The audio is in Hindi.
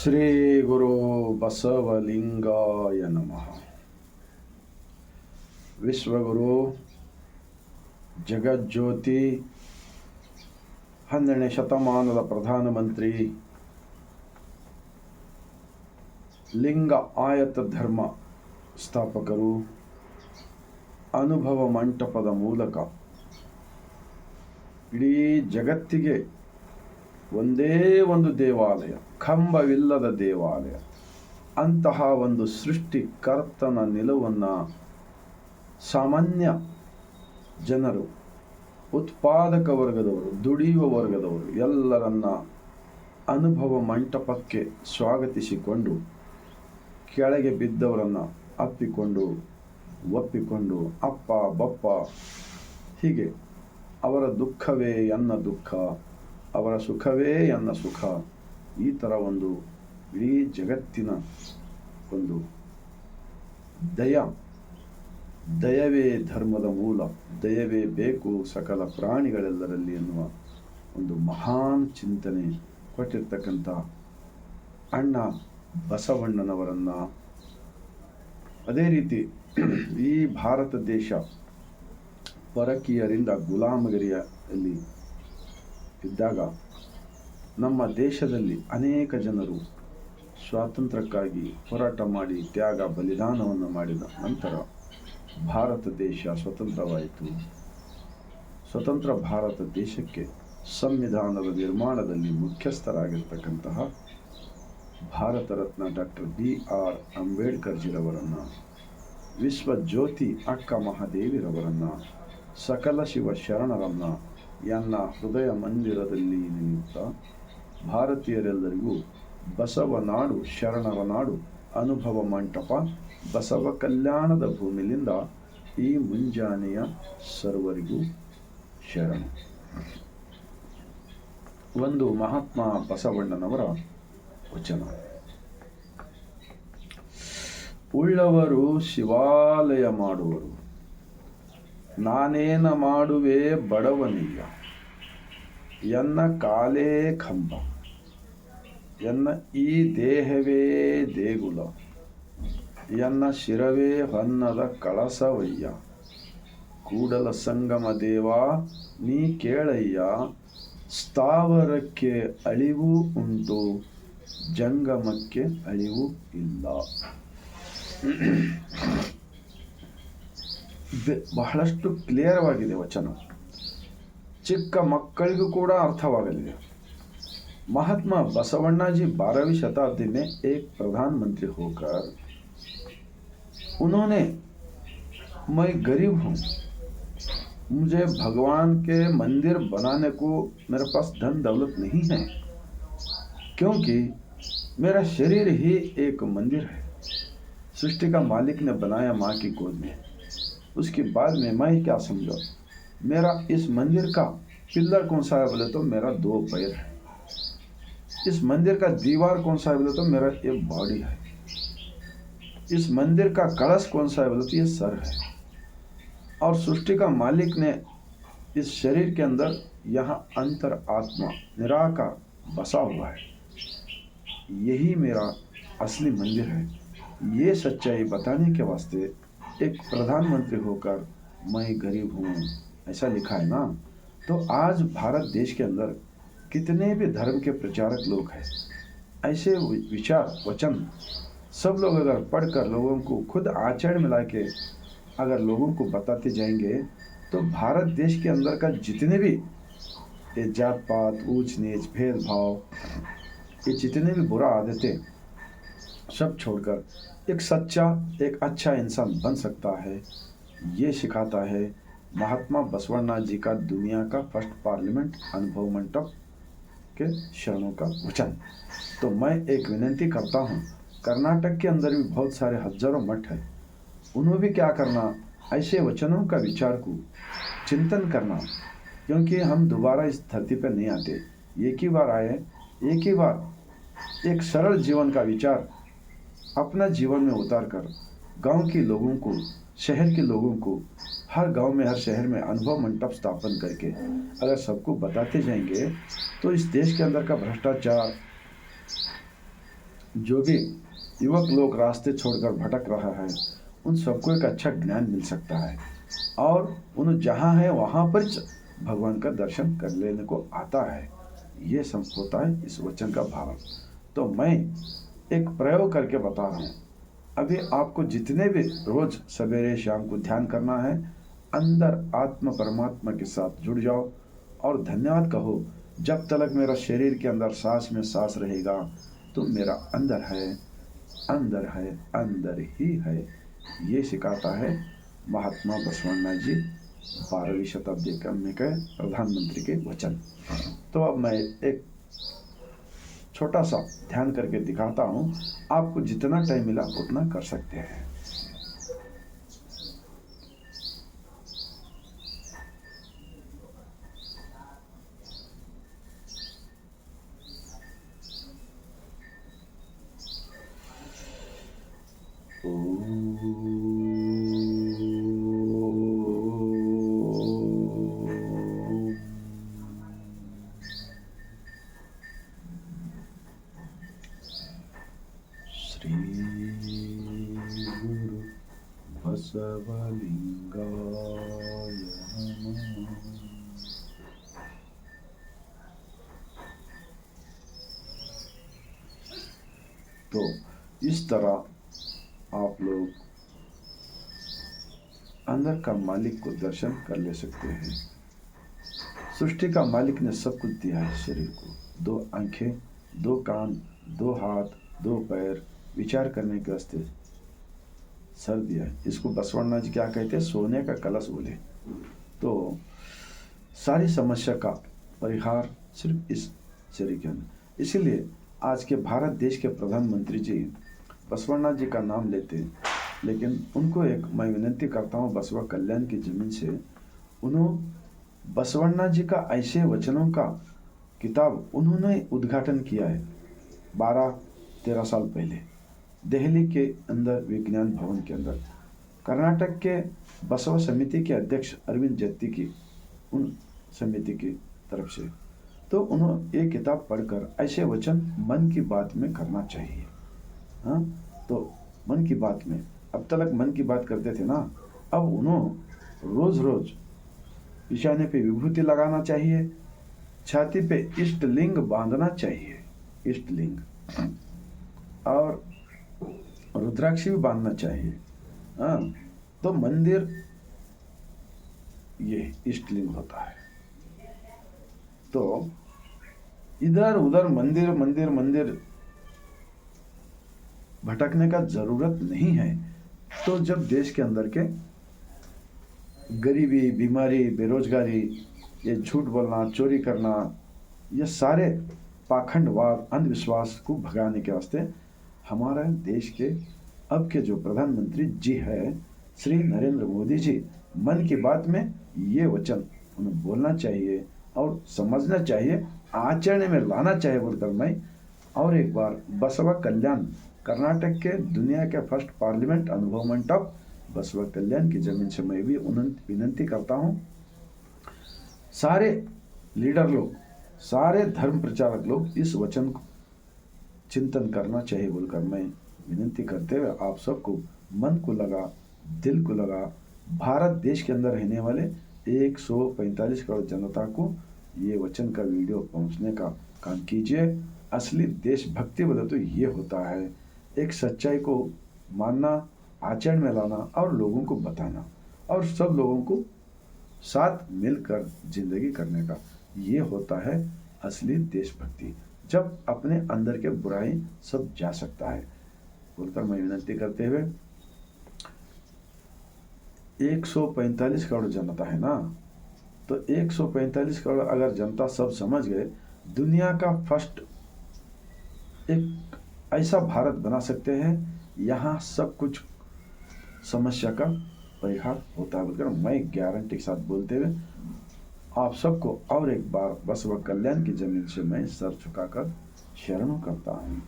ಶ್ರೀ ಗುರು ಬಸವಲಿಂಗಾಯ ನಮಃ. ವಿಶ್ವಗುರು ಜಗಜ್ಯೋತಿ 12ನೇ ಶತಮಾನದ ಪ್ರಧಾನಮಂತ್ರಿ, ಲಿಂಗ ಆಯತ ಧರ್ಮ ಸ್ಥಾಪಕರು, ಅನುಭವ ಮಂಟಪದ ಮೂಲಕ ಇಡೀ ಜಗತ್ತಿಗೆ ಒಂದೇ ಒಂದು ದೇವಾಲಯ, ಕಂಬವಿಲ್ಲದ ದೇವಾಲಯ, ಅಂತಹ ಒಂದು ಸೃಷ್ಟಿಕರ್ತನ ನಿಲುವನ್ನು ಸಾಮಾನ್ಯ ಜನರು, ಉತ್ಪಾದಕ ವರ್ಗದವರು, ದುಡಿಯುವ ವರ್ಗದವರು ಎಲ್ಲರನ್ನ ಅನುಭವ ಮಂಟಪಕ್ಕೆ ಸ್ವಾಗತಿಸಿಕೊಂಡು ಕೆಳಗೆ ಬಿದ್ದವರನ್ನು ಅಪ್ಪಿಕೊಂಡು ಒಪ್ಪಿಕೊಂಡು ಅಪ್ಪ ಬಪ್ಪ ಹೀಗೆ ಅವರ ದುಃಖವೇ ಎನ್ನ ದುಃಖ, ಅವರ ಸುಖವೇ ಎನ್ನ ಸುಖ, ಈ ಥರ ಒಂದು ಇಡೀ ಜಗತ್ತಿನ ಒಂದು ದಯವೇ ಧರ್ಮದ ಮೂಲ, ದಯವೇ ಬೇಕು ಸಕಲ ಪ್ರಾಣಿಗಳೆಲ್ಲರಲ್ಲಿ ಎನ್ನುವ ಒಂದು ಮಹಾನ್ ಚಿಂತನೆ ಕೊಟ್ಟಿರ್ತಕ್ಕಂಥ ಅಣ್ಣ ಬಸವಣ್ಣನವರನ್ನು, ಅದೇ ರೀತಿ ಈ ಭಾರತ ದೇಶ ಪರಕೀಯರಿಂದ ಗುಲಾಮಗಿರಿಯಲ್ಲಿ ಇದ್ದಾಗ ನಮ್ಮ ದೇಶದಲ್ಲಿ ಅನೇಕ ಜನರು ಸ್ವಾತಂತ್ರ್ಯಕ್ಕಾಗಿ ಹೋರಾಟ ಮಾಡಿ ತ್ಯಾಗ ಬಲಿದಾನವನ್ನು ಮಾಡಿದ ನಂತರ ಭಾರತ ದೇಶ ಸ್ವತಂತ್ರವಾಯಿತು. ಸ್ವತಂತ್ರ ಭಾರತ ದೇಶಕ್ಕೆ ಸಂವಿಧಾನದ ನಿರ್ಮಾಣದಲ್ಲಿ ಮುಖ್ಯಸ್ಥರಾಗಿರ್ತಕ್ಕಂತಹ ಭಾರತ ರತ್ನ ಡಾಕ್ಟರ್ BR ಅಂಬೇಡ್ಕರ್ಜಿರವರನ್ನು, ವಿಶ್ವಜ್ಯೋತಿ ಅಕ್ಕ ಮಹಾದೇವಿರವರನ್ನು, ಸಕಲ ಶಿವ ಶರಣರನ್ನು ಎನ್ನ ಹೃದಯ ಮಂದಿರದಲ್ಲಿ ನಿಂತ ಭಾರತೀಯರೆಲ್ಲರಿಗೂ ಬಸವನಾಡು, ಶರಣರ ನಾಡು, ಅನುಭವ ಮಂಟಪ, ಬಸವ ಕಲ್ಯಾಣದ ಭೂಮಿಲಿಂದ ಈ ಮುಂಜಾನೆಯ ಸರ್ವರಿಗೂ ಶರಣ. ಒಂದು ಮಹಾತ್ಮ ಬಸವಣ್ಣನವರ ವಚನ: ಉಳ್ಳವರು ಶಿವಾಲಯ ಮಾಡುವರು, ನಾನೇನ ಮಾಡುವೆ ಬಡವನಿಲ್ಲ, ಎನ್ನ ಕಾಲೇ ಕಂಬ, ಎನ್ನ ಈ ದೇಹವೇ ದೇಗುಲ, ಎನ್ನ ಶಿರವೇ ಹೊನ್ನದ ಕಳಸವಯ್ಯ, ಕೂಡಲ ಸಂಗಮ ದೇವ ನೀ ಕೇಳಯ್ಯ, ಸ್ಥಾವರಕ್ಕೆ ಅಳಿವು ಉಂಟು, ಜಂಗಮಕ್ಕೆ ಅಳಿವು ಇಲ್ಲ. ಬಹಳಷ್ಟು ಕ್ಲಿಯರ್ವಾಗಿದೆ ವಚನ, ಚಿಕ್ಕ ಮಕ್ಕಳಿಗೂ ಕೂಡ ಅರ್ಥವಾಗಲಿದೆ. महात्मा बसवण्णा जी 12वीं शताब्दी में एक प्रधानमंत्री होकर उन्होंने, मैं गरीब हूँ, मुझे भगवान के मंदिर बनाने को मेरे पास धन दौलत नहीं है, क्योंकि मेरा शरीर ही एक मंदिर है, सृष्टि का मालिक ने बनाया माँ की गोद में। उसके बाद में मैं क्या समझो, मेरा इस मंदिर का पिल्लर कौन सा है बोले तो मेरा 2 पैर है, इस मंदिर का दीवार कौन सा है बोले तो मेरा ये बॉडी है, इस मंदिर का कलश कौन सा है बोले तो ये सर है, और सृष्टि का मालिक ने इस शरीर के अंदर यहाँ अंतर आत्मा निराकार बसा हुआ है, यही मेरा असली मंदिर है। ये सच्चाई बताने के वास्ते एक प्रधानमंत्री होकर मैं गरीब हूँ ऐसा लिखा है ना। तो आज भारत देश के अंदर कितने भी धर्म के प्रचारक लोग हैं, ऐसे विचार वचन सब लोग अगर पढ़कर लोगों को खुद आचरण में लाके अगर लोगों को बताते जाएंगे तो भारत देश के अंदर का जितने भी ये जात पात, ऊंच नीच, भेदभाव, ये जितने भी बुरा आदतें सब छोड़कर एक सच्चा, एक अच्छा इंसान बन सकता है, ये सिखाता है महात्मा बसवण्णा जी का दुनिया का फर्स्ट पार्लियामेंट अनुभव मंटप के शरणों का वचन। तो मैं एक विनती करता हूँ, कर्नाटक के अंदर भी बहुत सारे हजारों मठ है, उन्होंने भी क्या करना, ऐसे वचनों का विचार को चिंतन करना, क्योंकि हम दोबारा इस धरती पर नहीं आते, एक ही बार आए, एक ही बार एक सरल जीवन का विचार अपना जीवन में उतार कर गाँव के लोगों को, शहर के लोगों को, हर गांव में, हर शहर में अनुभव मंडप स्थापन करके अगर सबको बताते जाएंगे तो इस देश के अंदर का भ्रष्टाचार, जो भी युवक लोग रास्ते छोड़कर भटक रहा है, उन सबको एक अच्छा ज्ञान मिल सकता है और उन्हें जहाँ है वहाँ पर भगवान का दर्शन कर लेने को आता है। ये सब होता है इस वचन का भाव। तो मैं एक प्रयोग करके बता रहा हूँ। अभी आपको जितने भी रोज सवेरे शाम को ध्यान करना है, अंदर आत्मा परमात्मा के साथ जुड़ जाओ और धन्यवाद कहो। जब तक मेरा शरीर के अंदर सांस में सांस रहेगा तो मेरा अंदर है, अंदर है, अंदर ही है। ये सिखाता है महात्मा बसवण्णा जी, 12वीं शताब्दी में के प्रधानमंत्री के वचन। तो अब मैं एक छोटा सा ध्यान करके दिखाता हूँ, आपको जितना टाइम मिला उतना कर सकते हैं। श्री गुरु बसवलिंगाय नमः। तो इस तरह आप लोग अंदर का मालिक को दर्शन कर ले सकते हैं। सृष्टि का मालिक ने सब कुछ दिया है शरीर को, 2 आंखें, 2 कान, 2 हाथ, 2 पैर, विचार करने के वास्ते सर दिया है। इसको बसवण्णा जी क्या कहते हैं, सोने का कलश बोले। तो सारी समस्या का परिहार सिर्फ इस शरीर के अंदर। इसीलिए आज के भारत देश के प्रधानमंत्री जी बसवण्णा जी का नाम लेते हैं, लेकिन उनको एक मैं विनती करता हूँ बसवा कल्याण की जमीन से, उन्होंने बसवण्णा जी का ऐसे वचनों का किताब उन्होंने उद्घाटन किया है 12-13 साल पहले दिल्ली के अंदर विज्ञान भवन के अंदर। कर्नाटक के बसवा समिति के अध्यक्ष अरविंद जत्ती की उन समिति की तरफ से, तो उन्होंने ये किताब पढ़कर ऐसे वचन मन की बात में करना चाहिए। हाँ, तो मन की बात में अब तक मन की बात करते थे ना, अब उन्होंने रोज रोज ईशान्य पे विभूति लगाना चाहिए, छाती पे इष्ट लिंग बांधना चाहिए, इष्ट लिंग, और रुद्राक्षी भी बांधना चाहिए। हाँ, तो मंदिर ये इष्ट लिंग होता है। तो इधर उधर मंदिर मंदिर मंदिर भटकने का जरूरत नहीं है। तो जब देश के अंदर के गरीबी, बीमारी, बेरोजगारी, ये झूठ बोलना, चोरी करना, ये सारे पाखंडवाद, अंधविश्वास को भगाने के वास्ते हमारे देश के अब के जो प्रधानमंत्री जी है श्री नरेंद्र मोदी जी, मन की बात में ये वचन उन्हें बोलना चाहिए और समझना चाहिए, आचरण में लाना चाहिए बोलकर मैं और एक बार बसवा कल्याण कर्नाटक के दुनिया के फर्स्ट पार्लियामेंट अनुभव मंडप बसवा कल्याण की जमीन से मैं भी विनती करता हूँ, सारे लीडर लोग, सारे धर्म प्रचारक लोग इस वचन को चिंतन करना चाहिए बोलकर मैं विनती करते हुए आप सबको मन को लगा, दिल को लगा, भारत देश के अंदर रहने वाले 145 करोड़ जनता को ये वचन का वीडियो पहुंचने का काम कीजिए। असली देशभक्ति बोले तो ये होता है, एक सच्चाई को मानना, आचरण में लाना और लोगों को बताना और सब लोगों को साथ मिलकर जिंदगी करने का, ये होता है असली देशभक्ति, जब अपने अंदर के बुराई सब जा सकता है बोलकर मैं विनती करते हुए 145 करोड़ जनता है ना, तो 145 करोड़ अगर जनता सब समझ गए, दुनिया का फर्स्ट एक ऐसा भारत बना सकते हैं, यहाँ सब कुछ समस्या का परिहार होता है बोलकर मैं गारंटी के साथ बोलते हुए आप सबको और एक बार बसवा कल्याण की जमीन से मैं सर झुकाकर शरण करता हूँ।